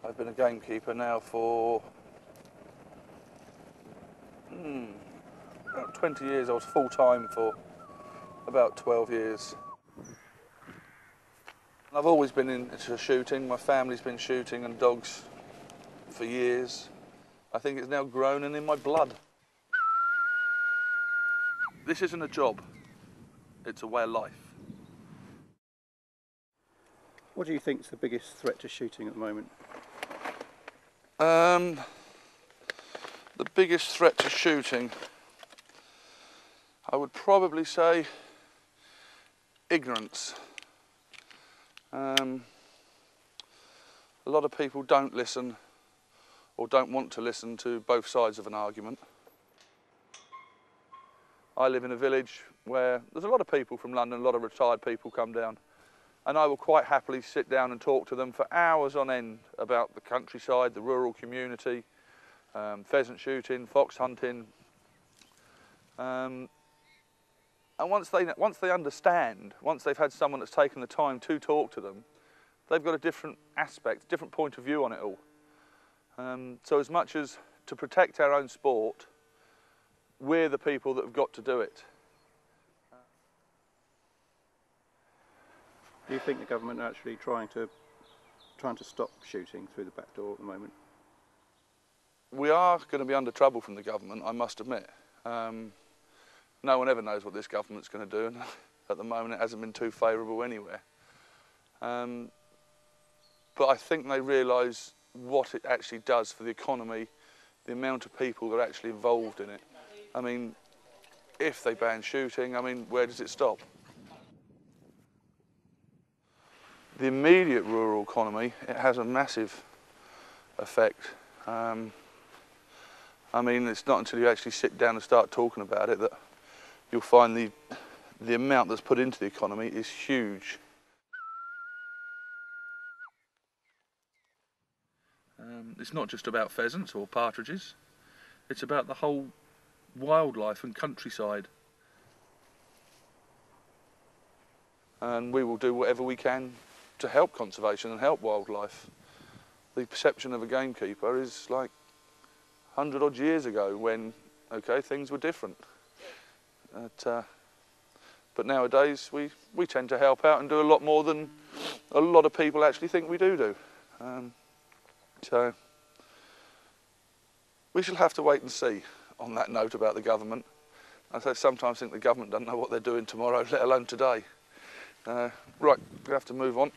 I've been a gamekeeper now for about 20 years. I was full-time for about 12 years. I've always been into shooting. My family's been shooting and dogs for years. I think it's now grown and in my blood. This isn't a job, it's a way of life. What do you think is the biggest threat to shooting at the moment? The biggest threat to shooting, I would probably say ignorance. A lot of people don't listen or don't want to listen to both sides of an argument. I live in a village where there's a lot of people from London, a lot of retired people come down, and I will quite happily sit down and talk to them for hours on end about the countryside, the rural community, pheasant shooting, fox hunting. And once they understand, once they've had someone that's taken the time to talk to them, they've got a different aspect, different point of view on it all. So as much as to protect our own sport, we're the people that have got to do it. Do you think the government are actually trying to stop shooting through the back door at the moment? We are going to be under trouble from the government, I must admit. No one ever knows what this government's going to do, and at the moment it hasn't been too favourable anywhere. But I think they realise what it actually does for the economy, the amount of people that are actually involved in it. I mean, if they ban shooting, I mean, where does it stop? The immediate rural economy, it has a massive effect. I mean, it's not until you actually sit down and start talking about it that you'll find the amount that's put into the economy is huge. It's not just about pheasants or partridges, it's about the whole wildlife and countryside. And we will do whatever we can to help conservation and help wildlife. The perception of a gamekeeper is like 100 odd years ago when, okay, things were different. But nowadays we tend to help out and do a lot more than a lot of people actually think we do. So we shall have to wait and see on that note about the government. I sometimes think the government doesn't know what they're doing tomorrow, let alone today. Right, we have to move on.